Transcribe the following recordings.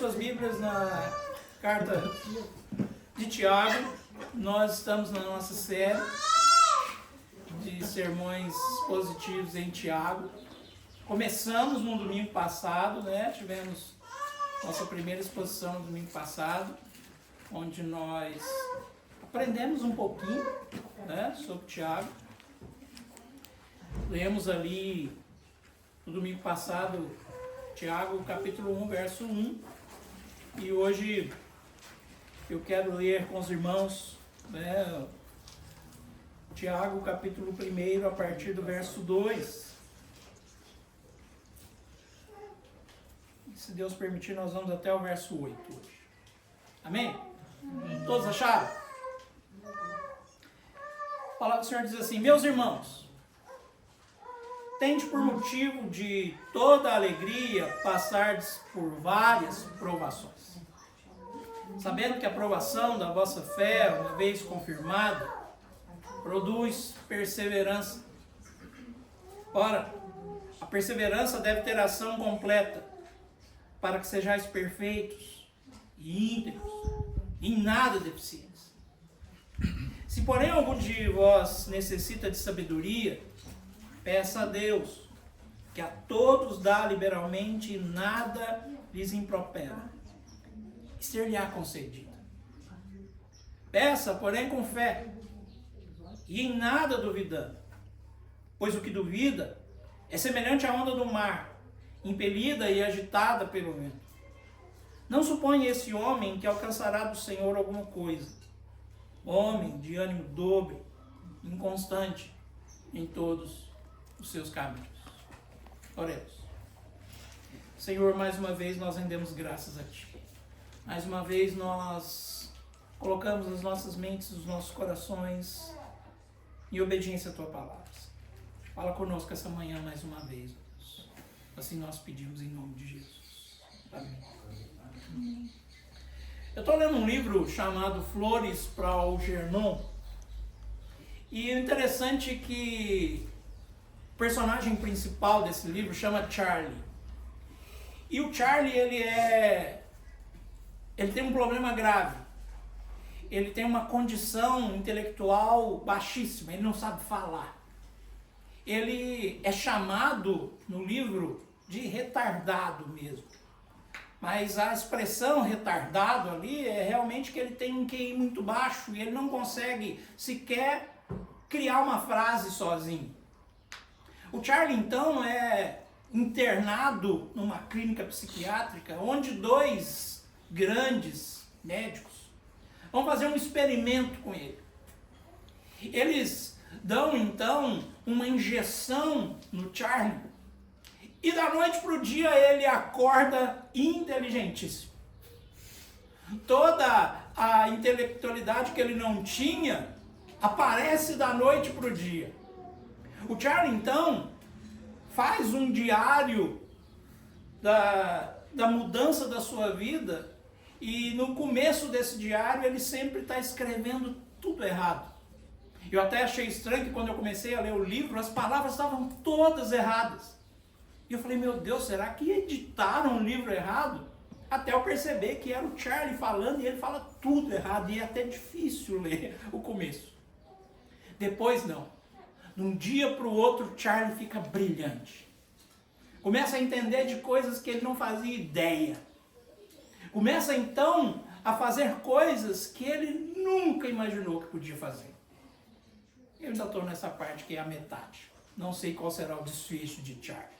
Suas Bíblias na carta de Tiago. Nós estamos na nossa série de sermões positivos em Tiago. Começamos no domingo passado, né? Tivemos nossa primeira exposição no domingo passado, onde nós aprendemos um pouquinho, né, sobre Tiago. Lemos ali no domingo passado Tiago capítulo 1, verso 1. E hoje eu quero ler com os irmãos, né, Tiago capítulo 1, a partir do verso 2. E, se Deus permitir, nós vamos até o verso 8 hoje. Amém? Todos acharam? A palavra do Senhor diz assim: meus irmãos, tende por motivo de toda alegria passardes por várias provações, sabendo que a provação da vossa fé, uma vez confirmada, produz perseverança. Ora, a perseverança deve ter ação completa, para que sejais perfeitos e íntegros, em nada deficientes. Se porém algum de vós necessita de sabedoria, peça a Deus, que a todos dá liberalmente e nada lhes impropera, e ser-lhe-á concedida. Peça, porém, com fé, e em nada duvidando, pois o que duvida é semelhante à onda do mar, impelida e agitada pelo vento. Não suponha esse homem que alcançará do Senhor alguma coisa. Homem de ânimo dobre, inconstante em todos os seus caminhos. Oremos. Senhor, mais uma vez nós rendemos graças a Ti. Mais uma vez nós colocamos as nossas mentes, os nossos corações em obediência à Tua palavra. Fala conosco essa manhã mais uma vez, Deus. Assim nós pedimos em nome de Jesus. Amém. Eu estou lendo um livro chamado Flores para Algernon. E o interessante é que o personagem principal desse livro chama Charlie. E o Charlie, ele tem um problema grave. Ele tem uma condição intelectual baixíssima, ele não sabe falar. Ele é chamado no livro de retardado mesmo. Mas a expressão retardado ali é realmente que ele tem um QI muito baixo e ele não consegue sequer criar uma frase sozinho. O Charlie, então, é internado numa clínica psiquiátrica, onde dois grandes médicos vão fazer um experimento com ele. Eles dão, então, uma injeção no Charlie, e da noite para o dia ele acorda inteligentíssimo. Toda a intelectualidade que ele não tinha aparece da noite para o dia. O Charlie, então, faz um diário da mudança da sua vida, e no começo desse diário ele sempre está escrevendo tudo errado. Eu até achei estranho que quando eu comecei a ler o livro, as palavras estavam todas erradas. E eu falei, meu Deus, será que editaram o livro errado? Até eu perceber que era o Charlie falando e ele fala tudo errado, e é até difícil ler o começo. Depois não. De um dia para o outro, Charlie fica brilhante. Começa a entender de coisas que ele não fazia ideia. Começa então a fazer coisas que ele nunca imaginou que podia fazer. Eu ainda estou nessa parte que é a metade. Não sei qual será o desfecho de Charlie.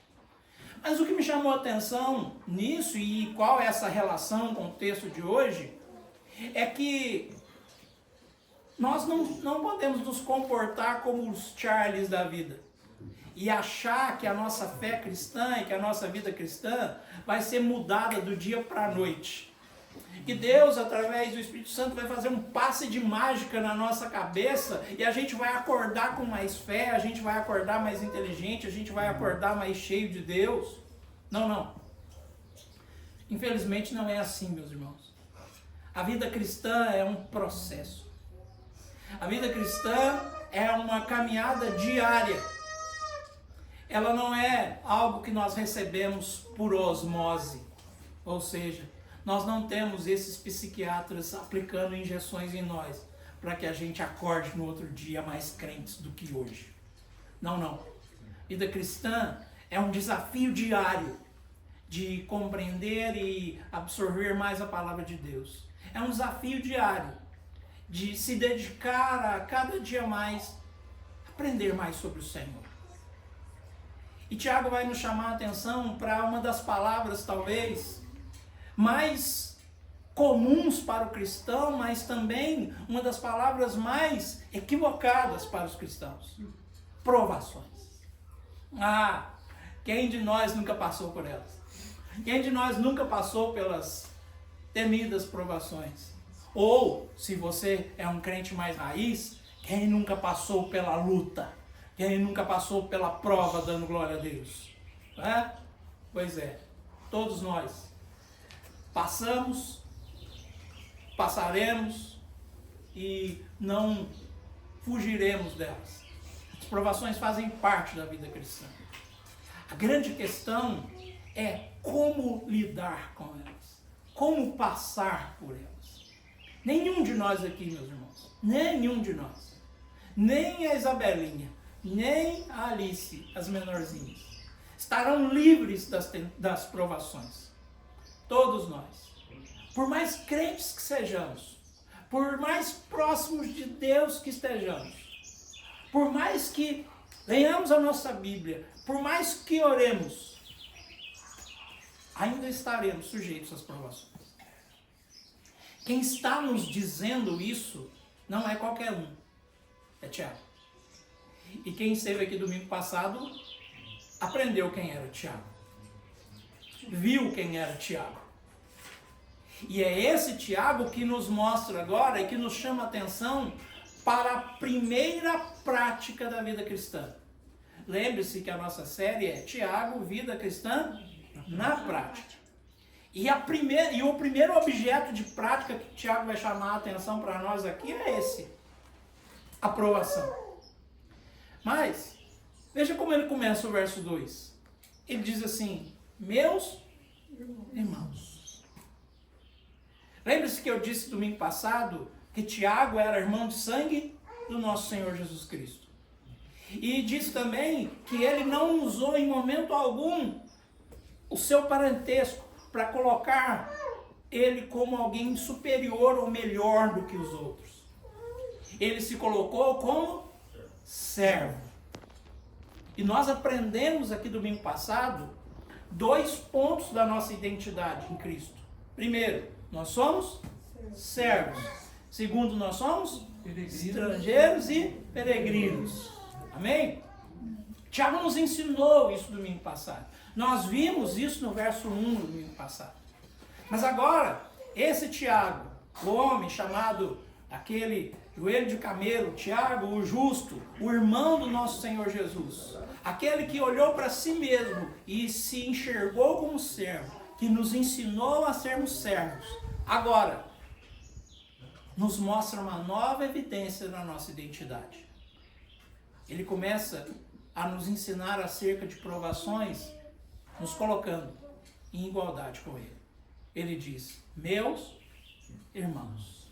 Mas o que me chamou a atenção nisso, e qual é essa relação com o texto de hoje, é que nós não podemos nos comportar como os Charlies da vida e achar que a nossa fé cristã e que a nossa vida cristã vai ser mudada do dia para a noite. Que Deus, através do Espírito Santo, vai fazer um passe de mágica na nossa cabeça e a gente vai acordar com mais fé, a gente vai acordar mais inteligente, a gente vai acordar mais cheio de Deus. Não. Infelizmente não é assim, meus irmãos. A vida cristã é um processo. A vida cristã é uma caminhada diária. Ela não é algo que nós recebemos por osmose. Ou seja, Nós não temos esses psiquiatras aplicando injeções em nós para que a gente acorde no outro dia mais crentes do que hoje. Não, não. Vida cristã é um desafio diário de compreender e absorver mais a palavra de Deus. É um desafio diário de se dedicar a cada dia mais aprender mais sobre o Senhor. E Tiago vai nos chamar a atenção para uma das palavras, talvez, mais comuns para o cristão, mas também uma das palavras mais equivocadas para os cristãos. Provações. Ah, quem de nós nunca passou por elas? Quem de nós nunca passou pelas temidas provações? Ou, se você é um crente mais raiz, quem nunca passou pela luta? Quem nunca passou pela prova dando glória a Deus? É? Pois é, todos nós passamos, passaremos e não fugiremos delas. As provações fazem parte da vida cristã. A grande questão é como lidar com elas, como passar por elas. Nenhum de nós aqui, meus irmãos, nenhum de nós, nem a Isabelinha, nem a Alice, as menorzinhas, estarão livres das provações. Todos nós. Por mais crentes que sejamos, por mais próximos de Deus que estejamos, por mais que leiamos a nossa Bíblia, por mais que oremos, ainda estaremos sujeitos às provações. Quem está nos dizendo isso não é qualquer um, é Tiago. E quem esteve aqui domingo passado aprendeu quem era Tiago, viu quem era Tiago. E é esse Tiago que nos mostra agora e que nos chama a atenção para a primeira prática da vida cristã. Lembre-se que a nossa série é Tiago, vida cristã na prática. E o primeiro objeto de prática que Tiago vai chamar a atenção para nós aqui é esse: aprovação. Mas, veja como ele começa o verso 2. Ele diz assim: meus irmãos. Lembre-se que eu disse domingo passado que Tiago era irmão de sangue do nosso Senhor Jesus Cristo. E disse também que ele não usou em momento algum o seu parentesco para colocar ele como alguém superior ou melhor do que os outros. Ele se colocou como servo. E nós aprendemos aqui domingo passado 2 pontos da nossa identidade em Cristo. Primeiro, nós somos servos. Segundo, nós somos estrangeiros e peregrinos. Amém? Tiago nos ensinou isso domingo passado. Nós vimos isso no verso 1 do domingo passado. Mas agora, esse Tiago, o homem chamado, aquele joelho de camelo, Tiago, o justo, o irmão do nosso Senhor Jesus, aquele que olhou para si mesmo e se enxergou como servo, que nos ensinou a sermos servos, agora nos mostra uma nova evidência na nossa identidade. Ele começa a nos ensinar acerca de provações, nos colocando em igualdade com ele. Ele diz: meus irmãos.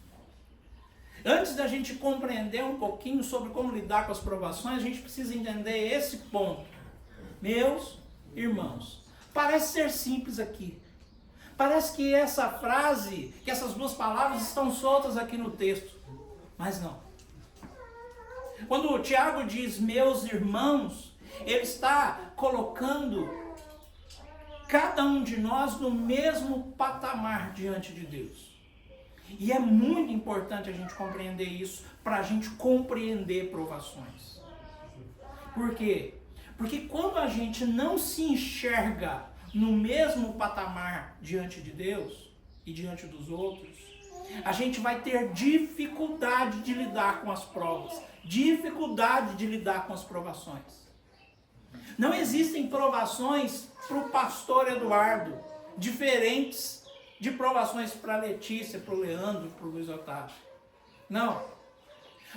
Antes da gente compreender um pouquinho sobre como lidar com as provações, a gente precisa entender esse ponto. Meus irmãos. Parece ser simples aqui. Parece que essa frase, que essas 2 palavras estão soltas aqui no texto. Mas não. Quando o Tiago diz meus irmãos, ele está colocando cada um de nós no mesmo patamar diante de Deus. E é muito importante a gente compreender isso para a gente compreender provações. Por quê? Porque quando a gente não se enxerga no mesmo patamar diante de Deus e diante dos outros, a gente vai ter dificuldade de lidar com as provas, dificuldade de lidar com as provações. Não existem provações para o pastor Eduardo diferentes de provações para a Letícia, para o Leandro, para o Luiz Otávio. Não.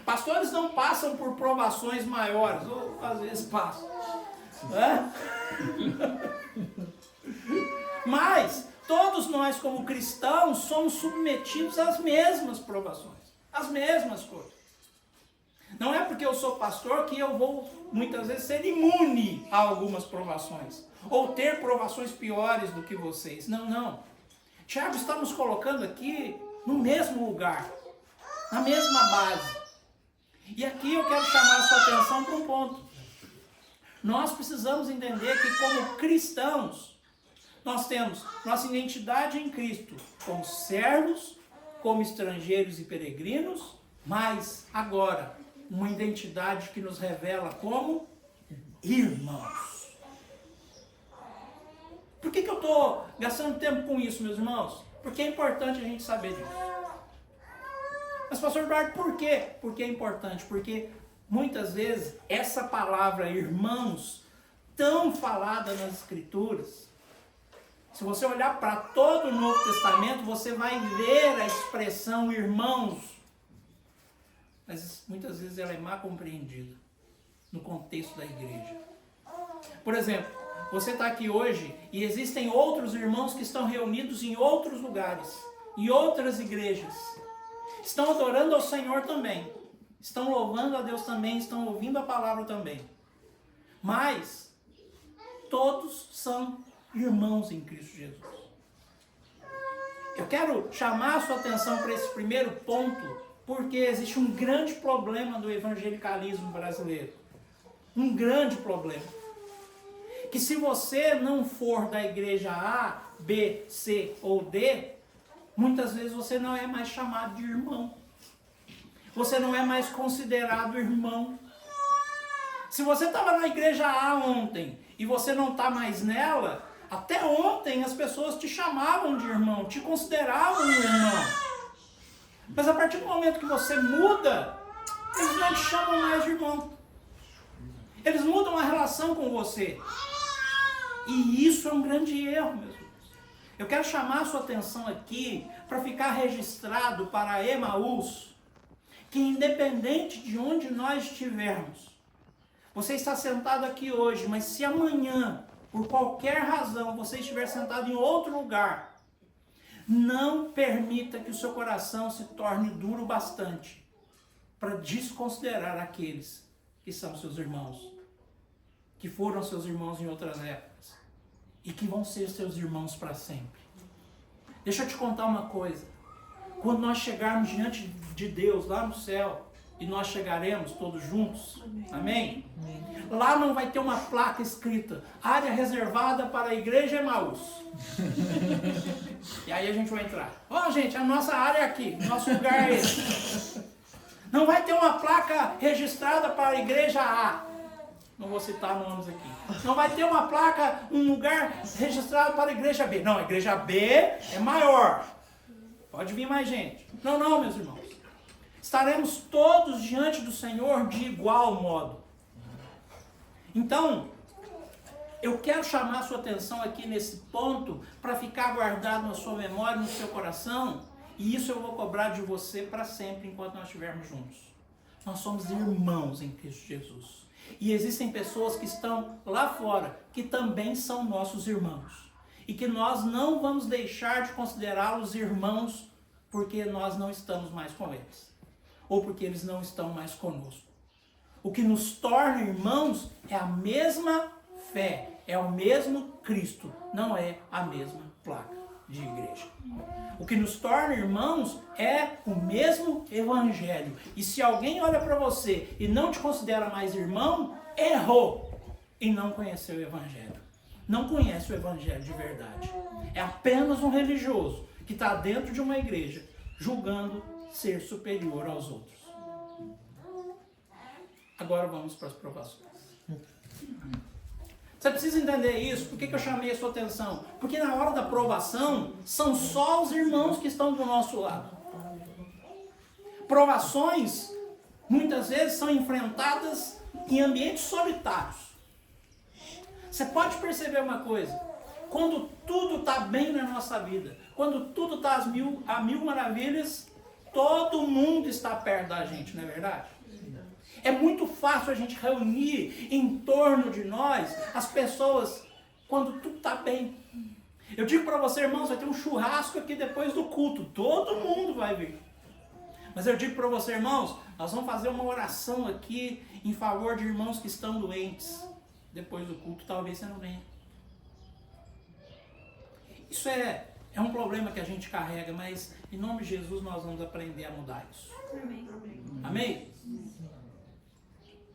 Pastores não passam por provações maiores, ou às vezes passam. Mas Todos nós, como cristãos, somos submetidos às mesmas provações, às mesmas coisas. Não é porque eu sou pastor que eu vou, muitas vezes, ser imune a algumas provações, ou ter provações piores do que vocês. Não, não. Tiago está nos colocando aqui no mesmo lugar, na mesma base. E aqui eu quero chamar a sua atenção para um ponto. Nós precisamos entender que, como cristãos, nós temos nossa identidade em Cristo como servos, como estrangeiros e peregrinos, mas agora uma identidade que nos revela como irmãos. Por que eu estou gastando tempo com isso, meus irmãos? Porque é importante a gente saber disso. Mas, pastor Eduardo, por quê? Porque é importante, porque muitas vezes essa palavra irmãos, tão falada nas Escrituras, se você olhar para todo o Novo Testamento, você vai ver a expressão irmãos, mas muitas vezes ela é mal compreendida no contexto da igreja. Por exemplo, você está aqui hoje e existem outros irmãos que estão reunidos em outros lugares, em outras igrejas. Estão adorando ao Senhor também, estão louvando a Deus também, estão ouvindo a palavra também. Mas todos são irmãos em Cristo Jesus. Eu quero chamar a sua atenção para esse primeiro ponto, porque existe um grande problema do evangelicalismo brasileiro. Um grande problema. Que se você não for da igreja A, B, C ou D, muitas vezes você não é mais chamado de irmão. Você não é mais considerado irmão. Se você estava na igreja A ontem e você não está mais nela, até ontem as pessoas te chamavam de irmão, te consideravam um irmão. Mas a partir do momento que você muda, eles não te chamam mais de irmão. Eles mudam a relação com você. E isso é um grande erro, meus irmãos. Eu quero chamar a sua atenção aqui para ficar registrado para Emaús, que independente de onde nós estivermos, você está sentado aqui hoje, mas se amanhã, por qualquer razão, você estiver sentado em outro lugar, não permita que o seu coração se torne duro bastante para desconsiderar aqueles que são seus irmãos, que foram seus irmãos em outras épocas e que vão ser seus irmãos para sempre. Deixa eu te contar uma coisa. Quando nós chegarmos diante de Deus lá no céu, e nós chegaremos todos juntos, amém? Lá não vai ter uma placa escrita, área reservada para a igreja Emaús. E aí a gente vai entrar. Ó, gente, a nossa área é aqui, nosso lugar é esse. Não vai ter uma placa registrada para a igreja A. Não vou citar nomes aqui. Não vai ter uma placa, um lugar registrado para a igreja B. Não, a igreja B é maior. Pode vir mais gente. Não, não, meus irmãos. Estaremos todos diante do Senhor de igual modo. Então, eu quero chamar a sua atenção aqui nesse ponto para ficar guardado na sua memória, no seu coração, e isso eu vou cobrar de você para sempre enquanto nós estivermos juntos. Nós somos irmãos em Cristo Jesus. E existem pessoas que estão lá fora, que também são nossos irmãos. E que nós não vamos deixar de considerá-los irmãos porque nós não estamos mais com eles. Ou porque eles não estão mais conosco. O que nos torna irmãos é a mesma fé, é o mesmo Cristo, não é a mesma placa de igreja. O que nos torna irmãos é o mesmo evangelho. E se alguém olha para você e não te considera mais irmão, errou e não conheceu o evangelho. Não conhece o evangelho de verdade. É apenas um religioso que está dentro de uma igreja julgando ser superior aos outros. Agora vamos para as provações. Você precisa entender isso. Por que eu chamei a sua atenção? Porque na hora da provação, são só os irmãos que estão do nosso lado. Provações, muitas vezes, são enfrentadas em ambientes solitários. Você pode perceber uma coisa. Quando tudo está bem na nossa vida, quando tudo está a mil maravilhas, todo mundo está perto da gente, não é verdade? É muito fácil a gente reunir em torno de nós as pessoas quando tudo está bem. Eu digo para você, irmãos, vai ter um churrasco aqui depois do culto. Todo mundo vai vir. Mas eu digo para você, irmãos, nós vamos fazer uma oração aqui em favor de irmãos que estão doentes. Depois do culto, talvez você não venha. Isso é um problema que a gente carrega, mas em nome de Jesus nós vamos aprender a mudar isso. Amém. Amém?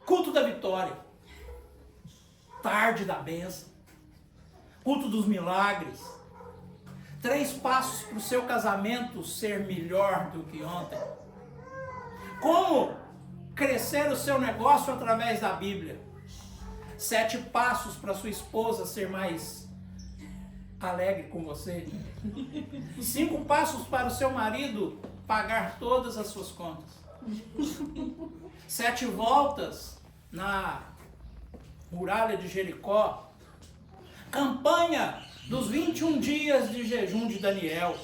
Culto da vitória. Tarde da bênção. Culto dos milagres. 3 passos para o seu casamento ser melhor do que ontem. Como crescer o seu negócio através da Bíblia. 7 passos para sua esposa ser mais alegre com você. 5 passos para o seu marido pagar todas as suas contas. 7 voltas na muralha de Jericó. Campanha dos 21 dias de jejum de Daniel.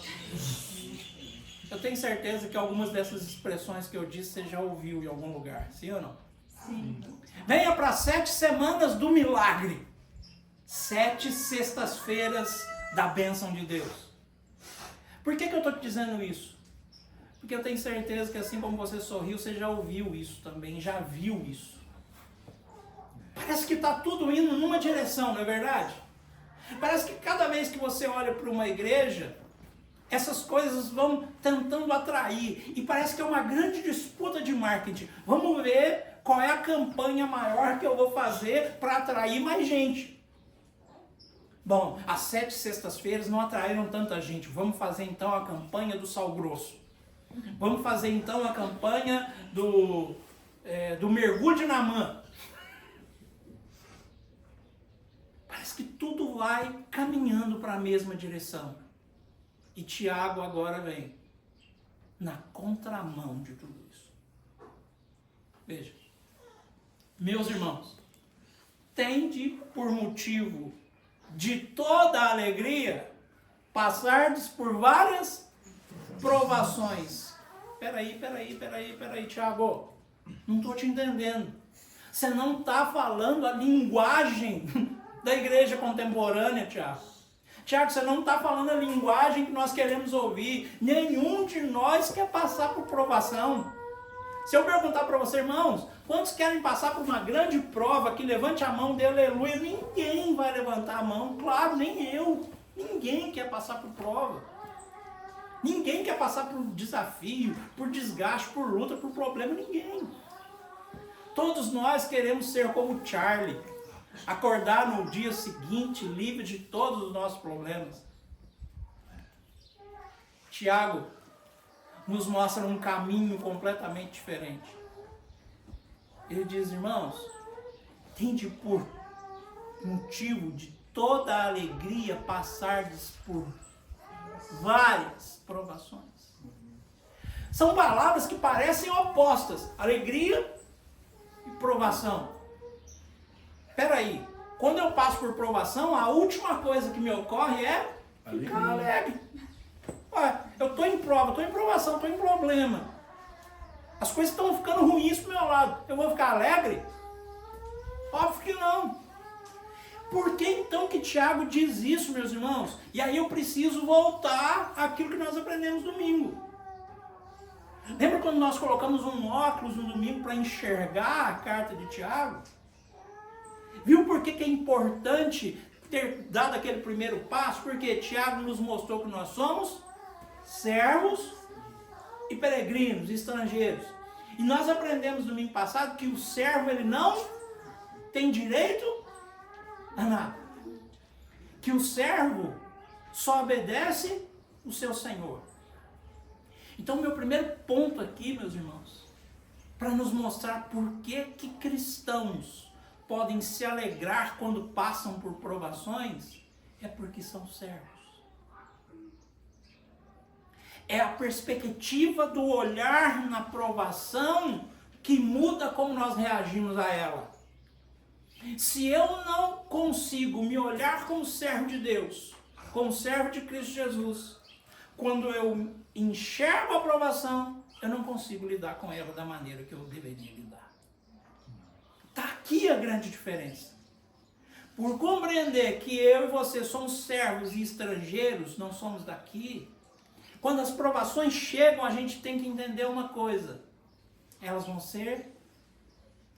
Eu tenho certeza que algumas dessas expressões que eu disse você já ouviu em algum lugar, sim ou não? Sim. Venha para 7 semanas do milagre. 7 sextas-feiras da bênção de Deus. Por que eu estou te dizendo isso? Porque eu tenho certeza que assim como você sorriu, você já ouviu isso também, já viu isso. Parece que está tudo indo numa direção, não é verdade? Parece que cada vez que você olha para uma igreja, essas coisas vão tentando atrair. E parece que é uma grande disputa de marketing. Vamos ver qual é a campanha maior que eu vou fazer para atrair mais gente. Bom, as 7 sextas-feiras não atraíram tanta gente. Vamos fazer então a campanha do sal grosso. Vamos fazer então a campanha do mergulho na mão. Parece que tudo vai caminhando para a mesma direção. E Tiago agora vem na contramão de tudo isso. Veja, meus irmãos, tende por motivo de toda a alegria passardes por várias provações. Peraí, Tiago, não estou te entendendo. Você não está falando a linguagem da igreja contemporânea, Tiago. Tiago, você não está falando a linguagem que nós queremos ouvir. Nenhum de nós quer passar por provação. Se eu perguntar para você, irmãos, quantos querem passar por uma grande prova, que levante a mão, dê aleluia, ninguém vai levantar a mão. Claro, nem eu. Ninguém quer passar por prova. Ninguém quer passar por desafio, por desgaste, por luta, por problema. Ninguém. Todos nós queremos ser como Charlie. Acordar no dia seguinte livre de todos os nossos problemas. Tiago nos mostra um caminho completamente diferente. Ele diz, irmãos, tende por motivo de toda a alegria passardes por várias provações. São palavras que parecem opostas, alegria e provação. Peraí, quando eu passo por provação, a última coisa que me ocorre é ficar alegre. Ué, eu estou em prova, estou em provação, estou em problema. As coisas estão ficando ruins para o meu lado. Eu vou ficar alegre? Óbvio que não. Por que então que Tiago diz isso, meus irmãos? E aí eu preciso voltar àquilo que nós aprendemos domingo. Lembra quando nós colocamos um óculos no domingo para enxergar a carta de Tiago? Viu por que é importante ter dado aquele primeiro passo? Porque Tiago nos mostrou que nós somos servos e peregrinos, estrangeiros. E nós aprendemos no domingo passado que o servo ele não tem direito a nada. Que o servo só obedece o seu Senhor. Então, meu primeiro ponto aqui, meus irmãos, para nos mostrar por que cristãos podem se alegrar quando passam por provações, é porque são servos. É a perspectiva do olhar na provação que muda como nós reagimos a ela. Se eu não consigo me olhar como servo de Deus, como servo de Cristo Jesus, quando eu enxergo a provação, eu não consigo lidar com ela da maneira que eu deveria lidar. Está aqui a grande diferença. por compreender que eu e você somos servos e estrangeiros, não somos daqui, quando as provações chegam, a gente tem que entender uma coisa. Elas vão ser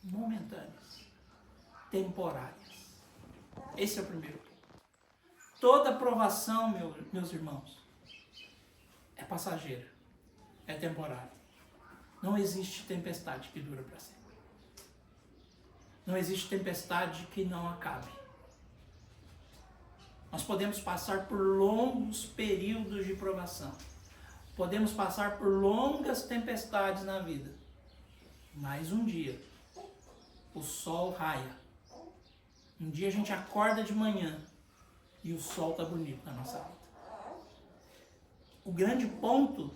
momentâneas, temporárias. Esse é o primeiro ponto. Toda provação, meus irmãos, é passageira, é temporária. Não existe tempestade que dura para sempre. Não existe tempestade que não acabe. Nós podemos passar por longos períodos de provação. Podemos passar por longas tempestades na vida. Mas um dia, o sol raia. Um dia a gente acorda de manhã e o sol está bonito na nossa vida. O grande ponto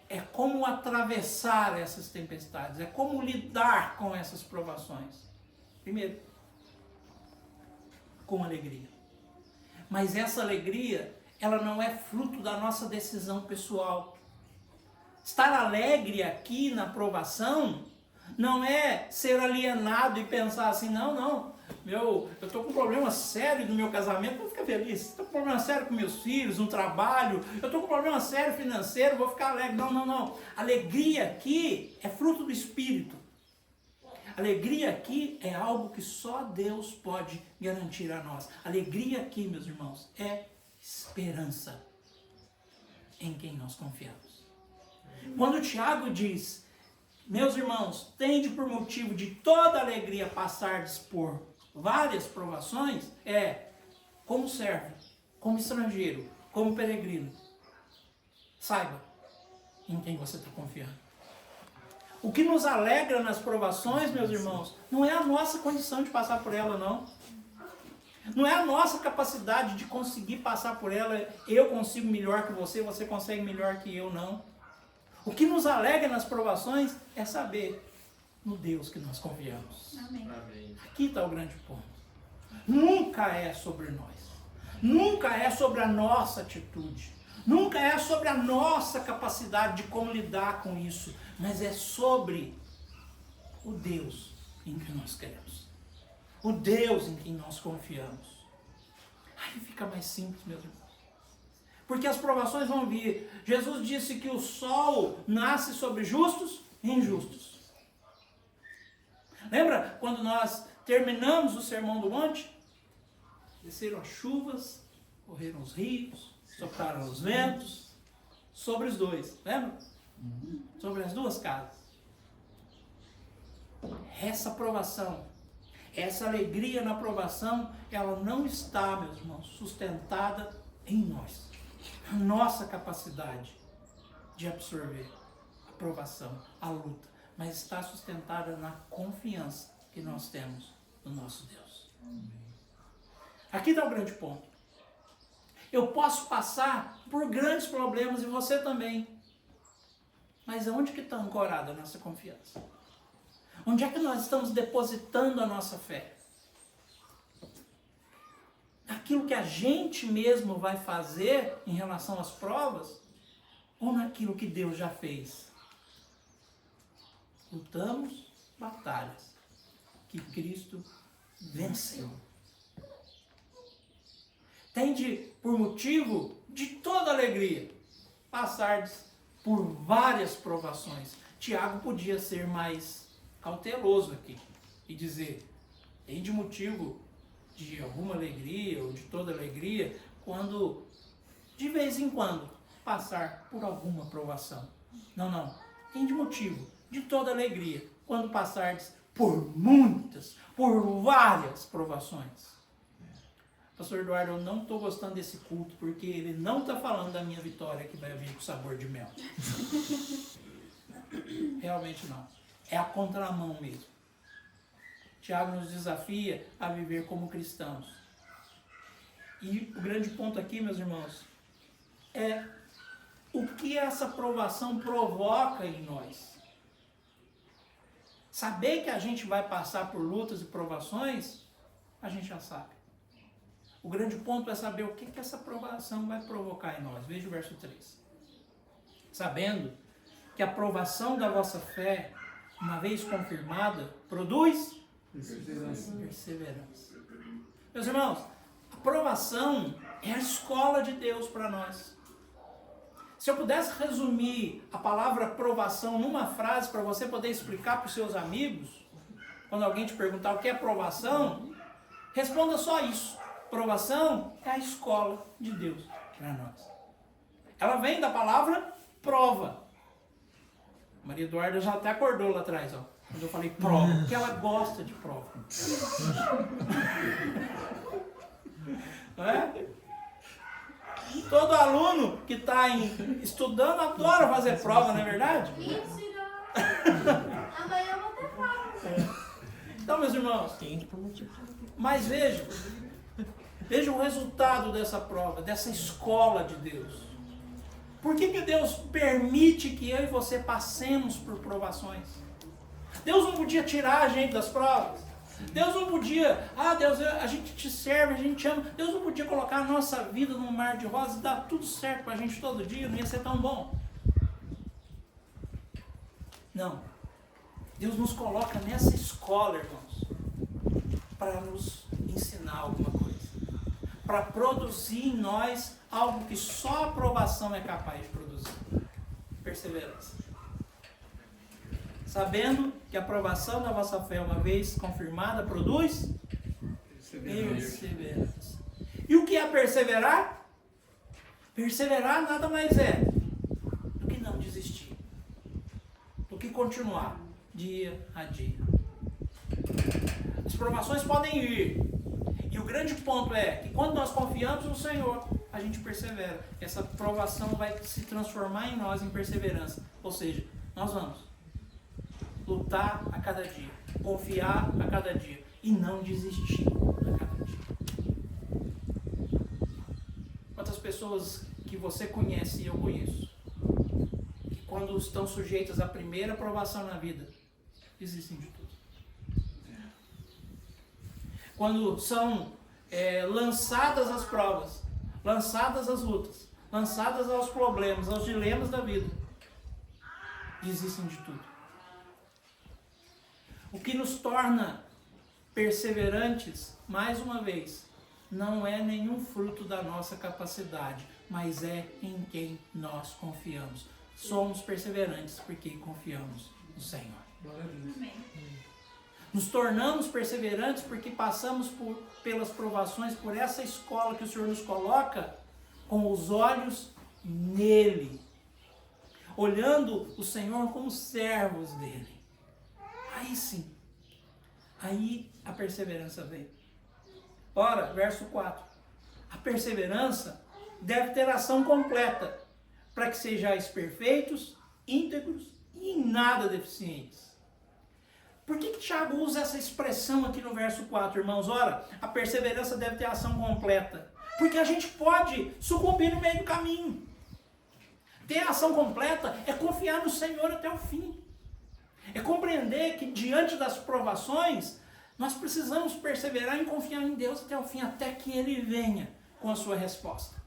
é como atravessar essas tempestades, é como lidar com essas provações. Primeiro, com alegria. Mas essa alegria, ela não é fruto da nossa decisão pessoal. Estar alegre aqui na provação não é ser alienado e pensar assim, não, eu estou com um problema sério no meu casamento, vou ficar feliz. Estou com um problema sério com meus filhos, no trabalho, eu estou com um problema sério financeiro, vou ficar alegre. Não. Alegria aqui é fruto do Espírito. Alegria aqui é algo que só Deus pode garantir a nós. Alegria aqui, meus irmãos, é esperança em quem nós confiamos. Quando Tiago diz, meus irmãos, tende por motivo de toda alegria passardes por várias provações, como servo, como estrangeiro, como peregrino. Saiba em quem você está confiando. O que nos alegra nas provações, meus irmãos, não é a nossa condição de passar por ela, não. Não é a nossa capacidade de conseguir passar por ela, eu consigo melhor que você, você consegue melhor que eu, não. O que nos alegra nas provações é saber no Deus que nós confiamos. Amém. Aqui está o grande ponto. Nunca é sobre nós. Nunca é sobre a nossa atitude. Nunca é sobre a nossa capacidade de como lidar com isso. Mas é sobre o Deus em que nós queremos. O Deus em quem nós confiamos. Aí fica mais simples, meus irmãos. Porque as provações vão vir. Jesus disse que o sol nasce sobre justos e injustos. Lembra quando nós terminamos o Sermão do Monte? Desceram as chuvas, correram os rios, sopraram os ventos, sobre os dois, lembra? Sobre as duas casas. Essa provação, essa alegria na provação, ela não está, meus irmãos, sustentada em nós. A nossa capacidade de absorver a provação, a luta, mas está sustentada na confiança que nós temos no nosso Deus. Aqui está o grande ponto. Eu posso passar por grandes problemas e você também. Mas aonde que está ancorada a nossa confiança? Onde é que nós estamos depositando a nossa fé? Naquilo que a gente mesmo vai fazer em relação às provas? Ou naquilo que Deus já fez? Lutamos batalhas que Cristo venceu. Tende por motivo de toda alegria passardes por várias provações. Tiago podia ser mais cauteloso aqui e dizer, tende motivo de alguma alegria ou de toda alegria quando, de vez em quando, passar por alguma provação. Não. Tende motivo de toda alegria quando passardes por muitas, por várias provações. Pastor Eduardo, eu não estou gostando desse culto porque ele não está falando da minha vitória que vai vir com sabor de mel. Realmente não. É a contramão mesmo. Tiago nos desafia a viver como cristãos. E o grande ponto aqui, meus irmãos, é o que essa provação provoca em nós. Saber que a gente vai passar por lutas e provações, a gente já sabe. O grande ponto é saber o que essa provação vai provocar em nós. Veja o verso 3. Sabendo que a provação da vossa fé, uma vez confirmada, produz perseverança. Meus irmãos, a provação é a escola de Deus para nós. Se eu pudesse resumir a palavra provação numa frase para você poder explicar para os seus amigos, quando alguém te perguntar o que é provação, responda só isso. Provação é a escola de Deus para nós. Ela vem da palavra prova. Maria Eduarda já até acordou lá atrás, ó, quando eu falei prova, porque ela gosta de prova. Não é? Todo aluno que está estudando adora fazer prova, não é verdade? Isso, amanhã eu vou ter prova. Então, meus irmãos, mas veja o resultado dessa prova, dessa escola de Deus. Por que Deus permite que eu e você passemos por provações? Deus não podia tirar a gente das provas. Deus não podia, Deus, a gente te serve, a gente te ama. Deus não podia colocar a nossa vida num mar de rosas e dar tudo certo pra gente todo dia, não ia ser tão bom. Não. Deus nos coloca nessa escola, irmãos, para nos ensinar alguma coisa. Para produzir em nós algo que só a aprovação é capaz de produzir. Perseverança. Sabendo que a aprovação da vossa fé, uma vez confirmada, produz perseverança. E o que é perseverar? Perseverar nada mais é do que não desistir. Do que continuar dia a dia. As provações podem vir. E o grande ponto é que quando nós confiamos no Senhor, a gente persevera. Essa provação vai se transformar em nós em perseverança. Ou seja, nós vamos lutar a cada dia, confiar a cada dia e não desistir a cada dia. Quantas pessoas que você conhece e eu conheço, que quando estão sujeitas à primeira provação na vida, desistem de tudo. Quando são lançadas as provas, lançadas as lutas, lançadas aos problemas, aos dilemas da vida, desistem de tudo. O que nos torna perseverantes, mais uma vez, não é nenhum fruto da nossa capacidade, mas é em quem nós confiamos. Somos perseverantes porque confiamos no Senhor. Amém. Nos tornamos perseverantes porque passamos pelas provações, por essa escola que o Senhor nos coloca, com os olhos nele, olhando o Senhor como servos dele. Aí sim, aí a perseverança vem. Ora, verso 4. A perseverança deve ter ação completa, para que sejais perfeitos, íntegros e em nada deficientes. Por que Tiago usa essa expressão aqui no verso 4, irmãos? Ora, a perseverança deve ter ação completa. Porque a gente pode sucumbir no meio do caminho. Ter ação completa é confiar no Senhor até o fim. É compreender que diante das provações, nós precisamos perseverar em confiar em Deus até o fim, até que Ele venha com a sua resposta.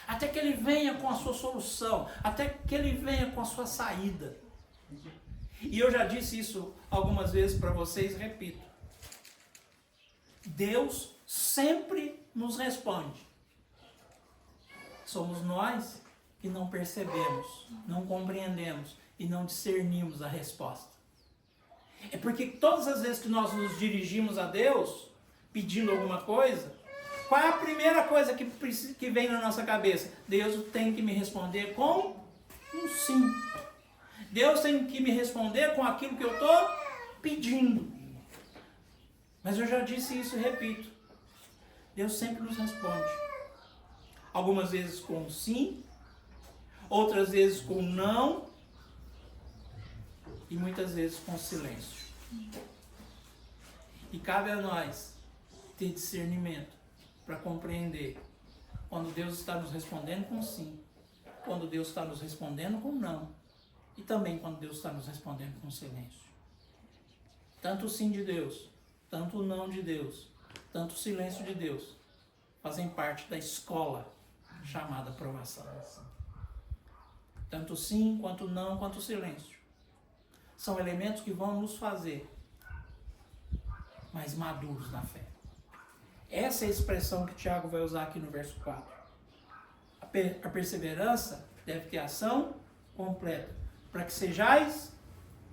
Até que Ele venha com a sua solução, até que Ele venha com a sua saída. E eu já disse isso algumas vezes para vocês, repito. Deus sempre nos responde. Somos nós que não percebemos, não compreendemos e não discernimos a resposta. É porque todas as vezes que nós nos dirigimos a Deus, pedindo alguma coisa, qual é a primeira coisa que vem na nossa cabeça? Deus tem que me responder com um sim. Deus tem que me responder com aquilo que eu estou pedindo. Mas eu já disse isso e repito. Deus sempre nos responde. Algumas vezes com sim, outras vezes com não, e muitas vezes com silêncio. E cabe a nós ter discernimento para compreender quando Deus está nos respondendo com sim, quando Deus está nos respondendo com não, e também quando Deus está nos respondendo com silêncio. Tanto o sim de Deus, tanto o não de Deus, tanto o silêncio de Deus, fazem parte da escola chamada provação. Tanto o sim, quanto o não, quanto o silêncio. São elementos que vão nos fazer mais maduros na fé. Essa é a expressão que Tiago vai usar aqui no verso 4. A perseverança deve ter ação completa, para que sejais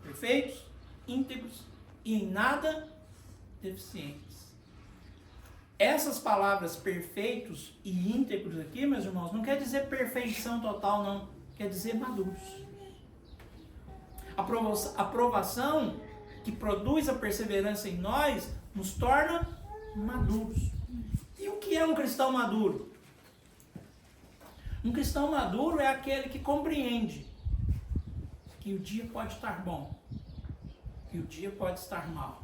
perfeitos, íntegros e em nada deficientes. Essas palavras perfeitos e íntegros aqui, meus irmãos, não quer dizer perfeição total, não. Quer dizer maduros. A aprovação que produz a perseverança em nós nos torna maduros. E o que é um cristão maduro? Um cristão maduro é aquele que compreende que o dia pode estar bom, que o dia pode estar mal,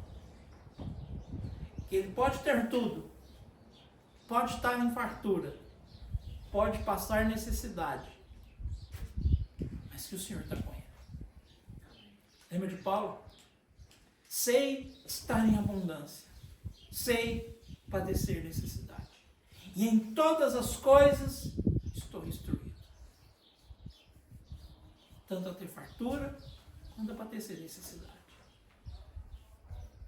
que ele pode ter tudo, pode estar em fartura, pode passar necessidade, mas que o Senhor está com ele. Lembra de Paulo? Sei estar em abundância, sei padecer necessidade, e em todas as coisas estou instruído, tanto a ter fartura, quanto a padecer necessidade.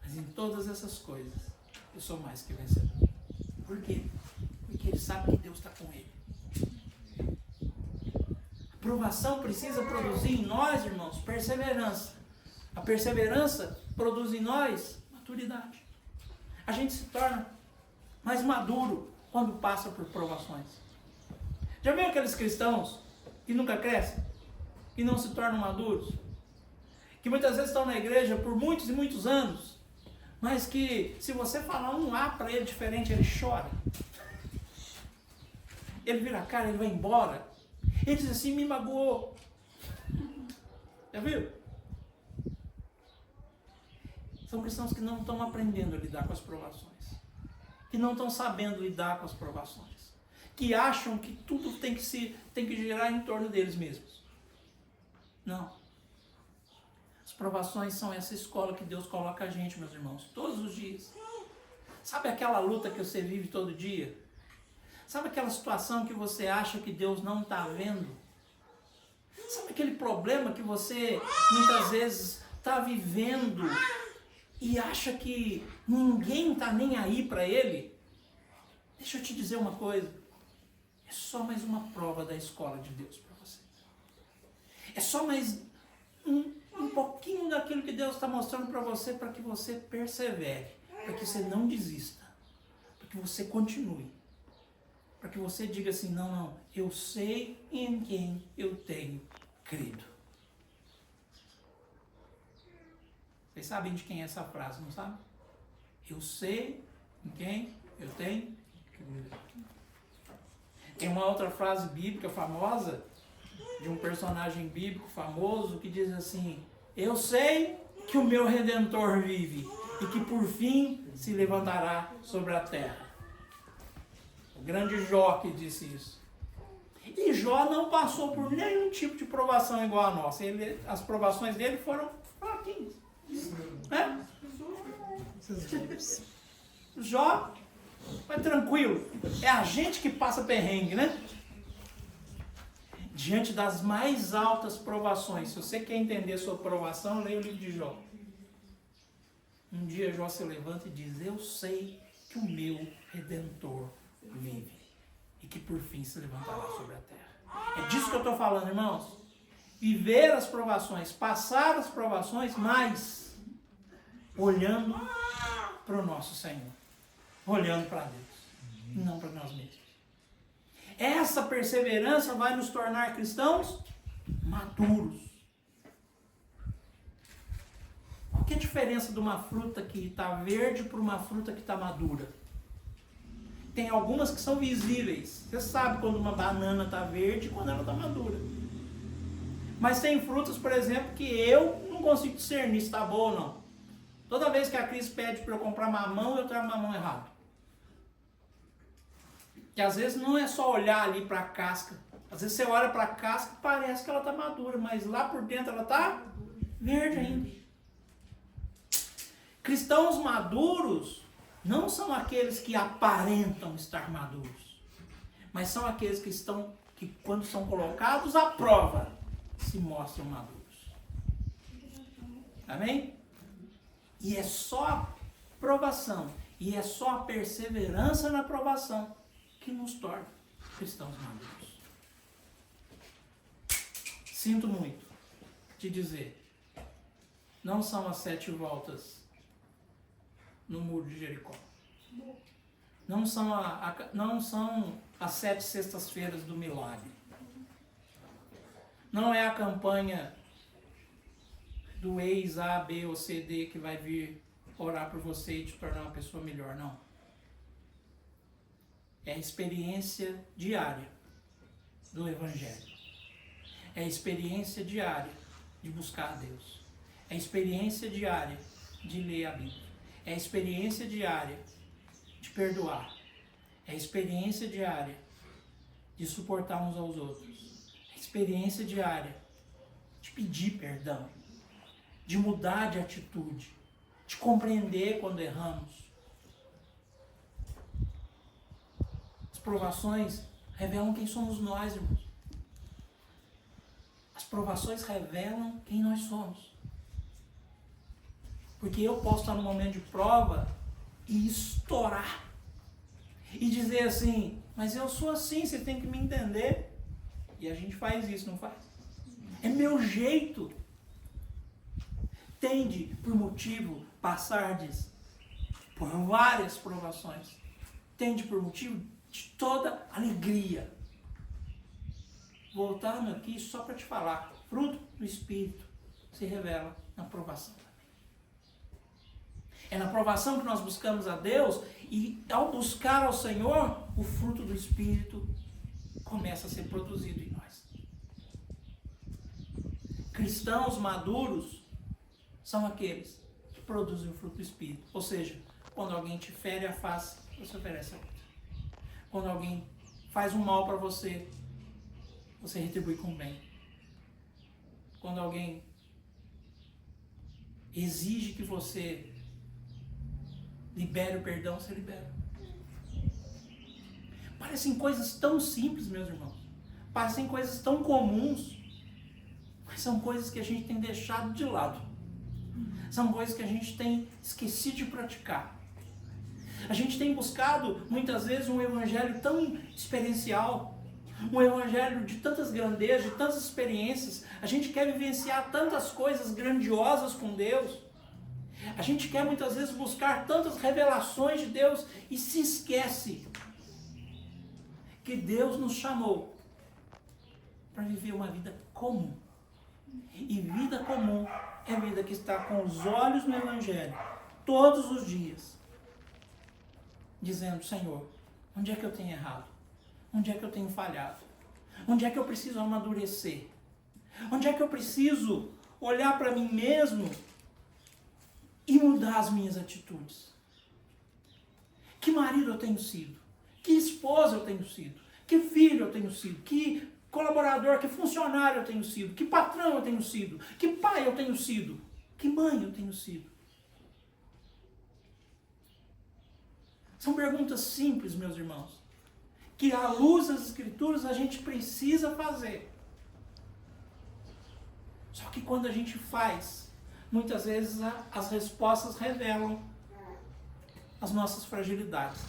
Mas em todas essas coisas, eu sou mais que vencedor. Por quê? Porque ele sabe que Deus está com ele. A provação precisa produzir em nós, irmãos, perseverança. A perseverança produz em nós maturidade. A gente se torna mais maduro quando passa por provações. Já viu aqueles cristãos que nunca crescem? Que não se tornam maduros? Que muitas vezes estão na igreja por muitos e muitos anos, mas que se você falar um A para ele diferente, ele chora. Ele vira a cara, ele vai embora. Ele diz assim, me magoou. Já viu? São cristãos que não estão aprendendo a lidar com as provações. Que não estão sabendo lidar com as provações. Que acham que tudo tem que girar em torno deles mesmos. Não. As provações são essa escola que Deus coloca a gente, meus irmãos, todos os dias. Sabe aquela luta que você vive todo dia? Sabe aquela situação que você acha que Deus não está vendo? Sabe aquele problema que você muitas vezes está vivendo e acha que ninguém está nem aí para ele? Deixa eu te dizer uma coisa. É só mais uma prova da escola de Deus para você. É só mais um pouquinho daquilo que Deus está mostrando para que você persevere, para que você não desista, para que você continue, para que você diga assim, não, eu sei em quem eu tenho crido. Vocês sabem de quem é essa frase, não sabem? Eu sei em quem eu tenho crido. Tem uma outra frase bíblica famosa, de um personagem bíblico famoso, que diz assim, eu sei que o meu Redentor vive e que por fim se levantará sobre a terra. O grande Jó que disse isso. E Jó não passou por nenhum tipo de provação igual a nossa. As provações dele foram fraquinhas. Jó vai tranquilo. É a gente que passa perrengue, né? Diante das mais altas provações. Se você quer entender sua provação, leia o livro de Jó. Um dia Jó se levanta e diz, eu sei que o meu Redentor vive e que por fim se levantará sobre a terra. É disso que eu estou falando, irmãos. Viver as provações, passar as provações, mas olhando para o nosso Senhor. Olhando para Deus, e não para nós mesmos. Essa perseverança vai nos tornar cristãos maduros. Qual que é a diferença de uma fruta que está verde para uma fruta que está madura? Tem algumas que são visíveis. Você sabe quando uma banana está verde e quando ela está madura. Mas tem frutas, por exemplo, que eu não consigo discernir se está boa ou não. Toda vez que a Cris pede para eu comprar mamão, eu trago mamão errado. Que às vezes não é só olhar ali para a casca. Às vezes você olha para a casca e parece que ela está madura, mas lá por dentro ela está verde ainda. Cristãos maduros não são aqueles que aparentam estar maduros, mas são aqueles que quando são colocados à prova, se mostram maduros. Amém? E é só a provação E é só a perseverança na provação que nos torna cristãos maduros. Sinto muito te dizer, não são as 7 voltas no muro de Jericó. Não são as 7 sextas-feiras do milagre. Não é a campanha do ex A, B ou C, D que vai vir orar por você e te tornar uma pessoa melhor, não. É a experiência diária do Evangelho. É a experiência diária de buscar a Deus. É a experiência diária de ler a Bíblia. É a experiência diária de perdoar. É a experiência diária de suportar uns aos outros. É a experiência diária de pedir perdão, de mudar de atitude, de compreender quando erramos. As provações revelam quem somos nós, irmãos. As provações revelam quem nós somos. Porque eu posso estar num momento de prova e estourar. E dizer assim, mas eu sou assim, você tem que me entender. E a gente faz isso, não faz? É meu jeito. Tende, por motivo, passardes por várias provações. Tende por motivo de toda alegria. Voltando aqui só para te falar, fruto do Espírito se revela na provação também. É na provação que nós buscamos a Deus e ao buscar ao Senhor, o fruto do Espírito começa a ser produzido em nós. Cristãos maduros são aqueles que produzem o fruto do Espírito. Ou seja, quando alguém te fere a face, você oferece a outra. Quando alguém faz um mal para você, você retribui com bem. Quando alguém exige que você libere o perdão, você libera. Parecem coisas tão simples, meus irmãos. Parecem coisas tão comuns. Mas são coisas que a gente tem deixado de lado. São coisas que a gente tem esquecido de praticar. A gente tem buscado, muitas vezes, um evangelho tão experiencial. Um evangelho de tantas grandezas, de tantas experiências. A gente quer vivenciar tantas coisas grandiosas com Deus. A gente quer muitas vezes buscar tantas revelações de Deus e se esquece que Deus nos chamou para viver uma vida comum. E vida comum é vida que está com os olhos no Evangelho todos os dias, dizendo, Senhor, onde é que eu tenho errado? Onde é que eu tenho falhado? Onde é que eu preciso amadurecer? Onde é que eu preciso olhar para mim mesmo e mudar as minhas atitudes? Que marido eu tenho sido? Que esposa eu tenho sido? Que filho eu tenho sido? Que colaborador, que funcionário eu tenho sido? Que patrão eu tenho sido? Que pai eu tenho sido? Que mãe eu tenho sido? São perguntas simples, meus irmãos, que à luz das Escrituras a gente precisa fazer. Só que quando a gente faz, muitas vezes as respostas revelam as nossas fragilidades.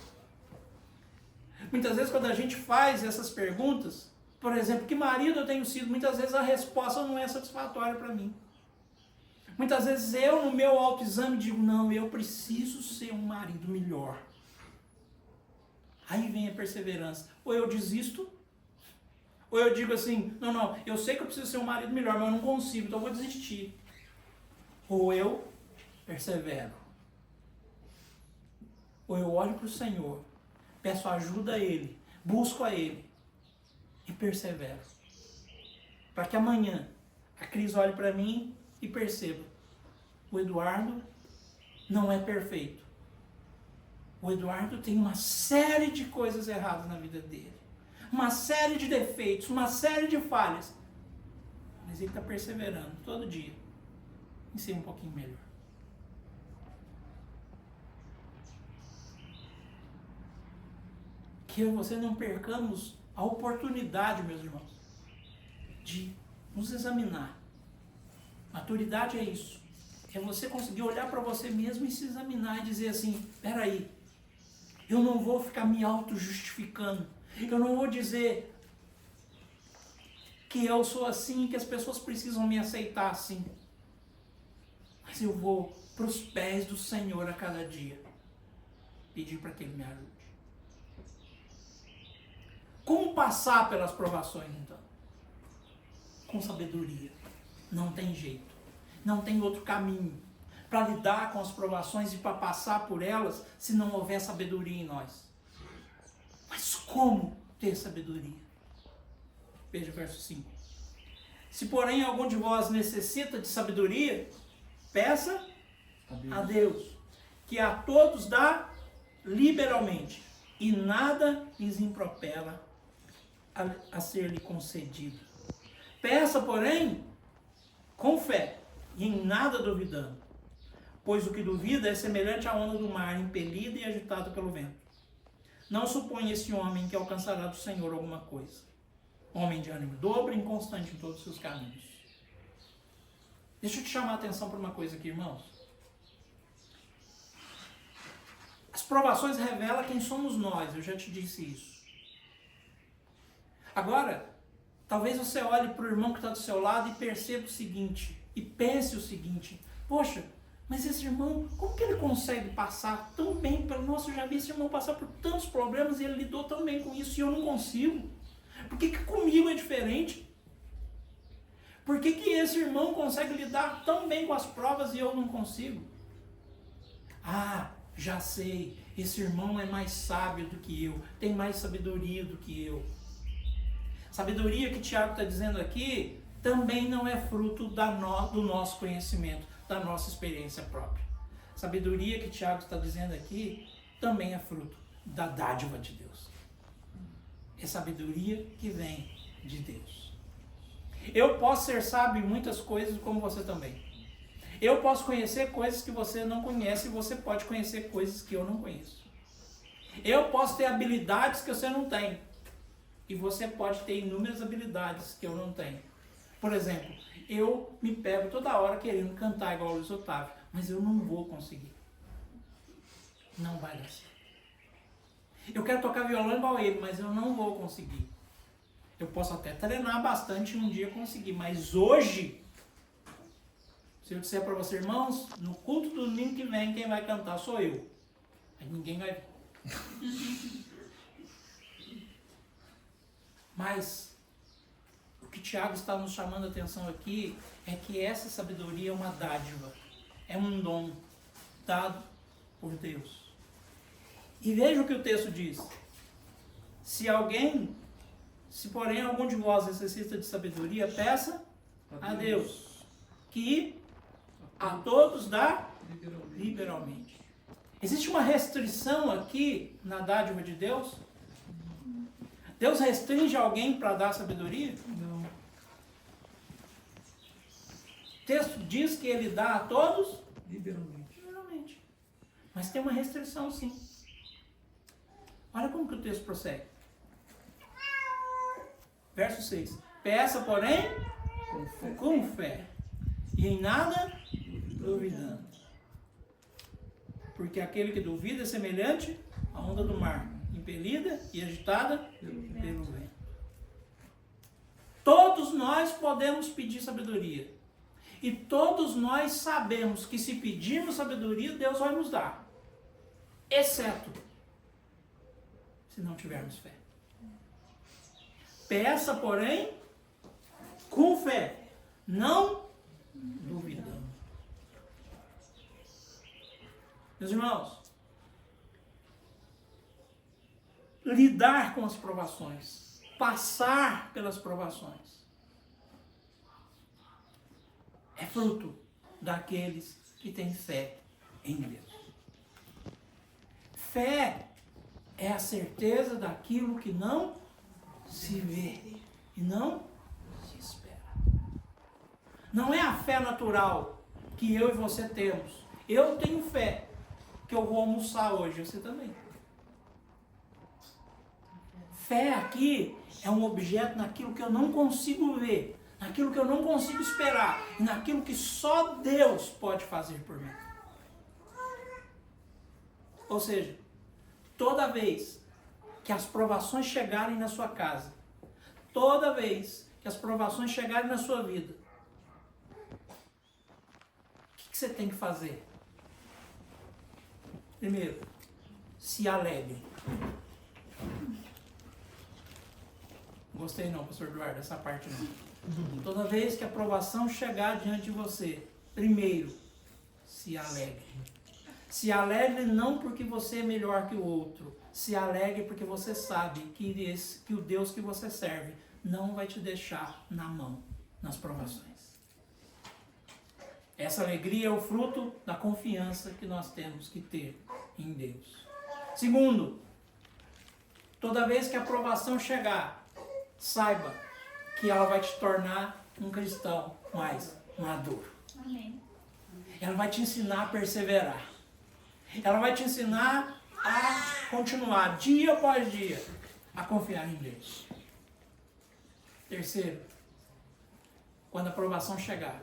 Muitas vezes quando a gente faz essas perguntas, por exemplo, que marido eu tenho sido, muitas vezes a resposta não é satisfatória para mim. Muitas vezes eu, no meu autoexame, digo, não, eu preciso ser um marido melhor. Aí vem a perseverança. Ou eu desisto, ou eu digo assim, não, eu sei que eu preciso ser um marido melhor, mas eu não consigo, então eu vou desistir. Ou eu persevero. Ou eu olho para o Senhor, peço ajuda a Ele, busco a Ele e persevero. Para que amanhã a Cris olhe para mim e perceba, o Eduardo não é perfeito. O Eduardo tem uma série de coisas erradas na vida dele. Uma série de defeitos, uma série de falhas. Mas ele está perseverando todo dia em ser um pouquinho melhor. Que eu e você não percamos a oportunidade, meus irmãos, de nos examinar. Maturidade é isso. É você conseguir olhar para você mesmo e se examinar e dizer assim, peraí, Eu não vou ficar me auto-justificando. Eu não vou dizer que eu sou assim e que as pessoas precisam me aceitar assim. Mas eu vou para os pés do Senhor a cada dia. Pedir para que Ele me ajude. Como passar pelas provações, então? Com sabedoria. Não tem jeito. Não tem outro caminho para lidar com as provações e para passar por elas se não houver sabedoria em nós. Mas como ter sabedoria? Veja o verso 5. Se porém algum de vós necessita de sabedoria, peça a Deus, que a todos dá liberalmente, e nada lhes impropela a ser-lhe concedido. Peça, porém, com fé, e em nada duvidando, pois o que duvida é semelhante à onda do mar, impelida e agitada pelo vento. Não suponha esse homem que alcançará do Senhor alguma coisa. Homem de ânimo dobre, inconstante em todos os seus caminhos. Deixa eu te chamar a atenção para uma coisa aqui, irmãos. As provações revelam quem somos nós, eu já te disse isso. Agora, talvez você olhe para o irmão que está do seu lado e perceba o seguinte, e pense o seguinte: poxa, mas esse irmão, como que ele consegue passar tão bem pelo nosso? Eu já vi esse irmão passar por tantos problemas e ele lidou tão bem com isso e eu não consigo. Por que comigo é diferente? Por que esse irmão consegue lidar tão bem com as provas e eu não consigo? Ah, já sei, esse irmão é mais sábio do que eu, tem mais sabedoria do que eu. Sabedoria que Tiago está dizendo aqui também não é fruto do nosso conhecimento, da nossa experiência própria. Sabedoria que Tiago está dizendo aqui também é fruto da dádiva de Deus. É sabedoria que vem de Deus. Eu posso ser sábio em muitas coisas, como você também. Eu posso conhecer coisas que você não conhece e você pode conhecer coisas que eu não conheço. Eu posso ter habilidades que você não tem e você pode ter inúmeras habilidades que eu não tenho. Por exemplo, eu me pego toda hora querendo cantar igual o Luiz Otávio, mas eu não vou conseguir. Não vai dar certo. Eu quero tocar violão igual ele, mas eu não vou conseguir. Eu posso até treinar bastante e um dia conseguir, mas hoje, se eu disser para você, irmãos, no culto do domingo que vem, quem vai cantar sou eu. Aí ninguém vai ver. Mas o que Tiago está nos chamando a atenção aqui é que essa sabedoria é uma dádiva, é um dom dado por Deus. E veja o que o texto diz. Se porém algum de vós necessita de sabedoria, peça a Deus, que a todos dá liberalmente. Existe uma restrição aqui na dádiva de Deus? Deus restringe alguém para dar sabedoria? Não. O texto diz que ele dá a todos liberalmente. Mas tem uma restrição, sim. Olha como que o texto prossegue. Verso 6. Peça, porém, com fé. E em nada duvidando. Porque aquele que duvida é semelhante à onda do mar, impelida e agitada pelo vento. Todos nós podemos pedir sabedoria. E todos nós sabemos que se pedirmos sabedoria, Deus vai nos dar. Exceto se não tivermos fé. Peça, porém, com fé, não duvidando. Meus irmãos, lidar com as provações, passar pelas provações, é fruto daqueles que têm fé em Deus. Fé é a certeza daquilo que não se vê e não se espera. Não é a fé natural que eu e você temos. Eu tenho fé que eu vou almoçar hoje, você também. Fé aqui é um objeto naquilo que eu não consigo ver, naquilo que eu não consigo esperar, e naquilo que só Deus pode fazer por mim. Ou seja, toda vez que as provações chegarem na sua casa, toda vez que as provações chegarem na sua vida, o que você tem que fazer? Primeiro, se alegre. Gostei não, pastor Eduardo, essa parte não. Toda vez que a provação chegar diante de você, primeiro, se alegre. Se alegre não porque você é melhor que o outro. Se alegre porque você sabe que o Deus que você serve não vai te deixar na mão nas provações. Essa alegria é o fruto da confiança que nós temos que ter em Deus. Segundo, toda vez que a provação chegar, saiba que ela vai te tornar um cristão mais maduro. Amém. Ela vai te ensinar a perseverar. Ela vai te ensinar a continuar, dia após dia, a confiar em Deus. Terceiro, quando a provação chegar,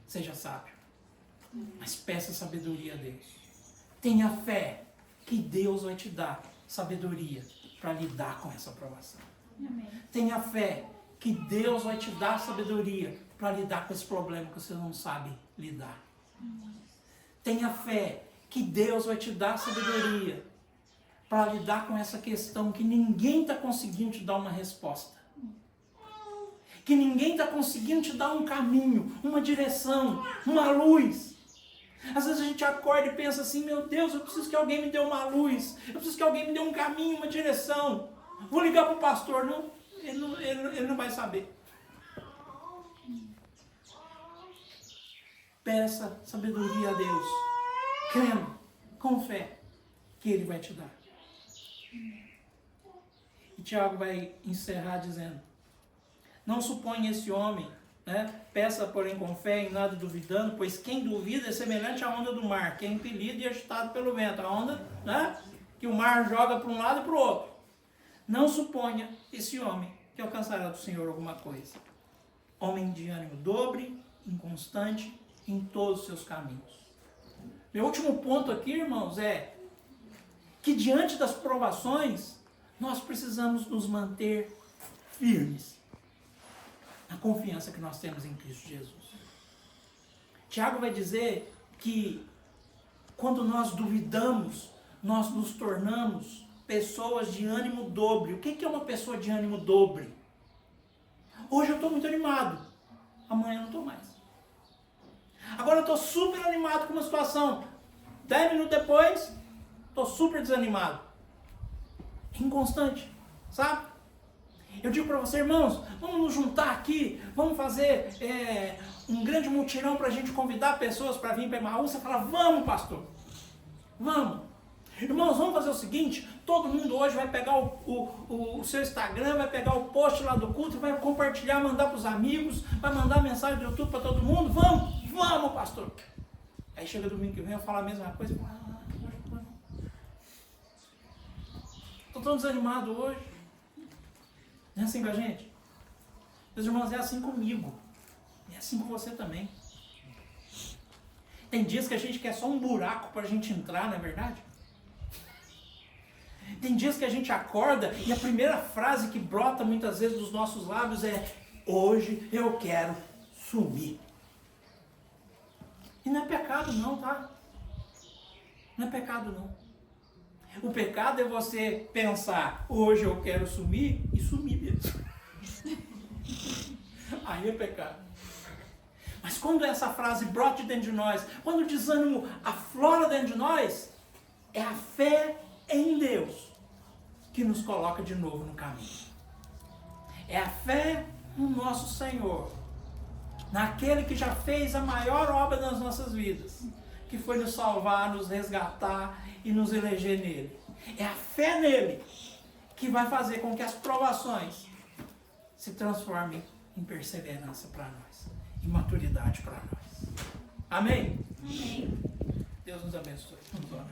seja sábio, mas peça sabedoria a Deus. Tenha fé que Deus vai te dar sabedoria para lidar com essa provação. Amém. Tenha fé que Deus vai te dar sabedoria para lidar com esse problema que você não sabe lidar. Tenha fé que Deus vai te dar sabedoria para lidar com essa questão que ninguém está conseguindo te dar uma resposta. Que ninguém está conseguindo te dar um caminho, uma direção, uma luz. Às vezes a gente acorda e pensa assim, meu Deus, eu preciso que alguém me dê uma luz, eu preciso que alguém me dê um caminho, uma direção. Vou ligar para o pastor, não, ele não vai saber. Peça sabedoria a Deus, crendo, com fé, que Ele vai te dar. E Tiago vai encerrar dizendo, não suponha esse homem, né? Peça, porém, com fé, em nada duvidando, pois quem duvida é semelhante à onda do mar, que é impelido e agitado pelo vento. A onda, né? Que o mar joga para um lado e para o outro. Não suponha esse homem que alcançará do Senhor alguma coisa. Homem de ânimo dobre, inconstante em todos os seus caminhos. Meu último ponto aqui, irmãos, é que diante das provações, nós precisamos nos manter firmes na confiança que nós temos em Cristo Jesus. Tiago vai dizer que quando nós duvidamos, nós nos tornamos pessoas de ânimo dobre. O que é uma pessoa de ânimo dobre? Hoje eu estou muito animado, amanhã eu não estou mais. Agora eu estou super animado com uma situação, 10 minutos depois, estou super desanimado. Inconstante, sabe? Eu digo para você, irmãos, vamos nos juntar aqui, vamos fazer um grande mutirão para a gente convidar pessoas para vir para Emaús. Você fala, vamos, pastor, vamos. Irmãos, vamos fazer o seguinte, todo mundo hoje vai pegar o seu Instagram, vai pegar o post lá do culto, vai compartilhar, mandar para os amigos, vai mandar mensagem do YouTube para todo mundo, vamos, pastor. Aí chega domingo que vem, eu falo a mesma coisa, estou tão desanimado hoje. Não é assim com a gente? Meus irmãos, é assim comigo. É assim com você também. Tem dias que a gente quer só um buraco para a gente entrar, não é verdade? Tem dias que a gente acorda e a primeira frase que brota muitas vezes dos nossos lábios é: hoje eu quero sumir. E não é pecado não, tá? Não é pecado não. O pecado é você pensar, hoje eu quero sumir, e sumir mesmo. Aí é pecado. Mas quando essa frase brota de dentro de nós, quando o desânimo aflora dentro de nós, é a fé em Deus que nos coloca de novo no caminho. É a fé no nosso Senhor, naquele que já fez a maior obra das nossas vidas, que foi nos salvar, nos resgatar e nos eleger nele. É a fé nele que vai fazer com que as provações se transformem em perseverança para nós, em maturidade para nós. Amém? Amém. Deus nos abençoe. Vamos orar.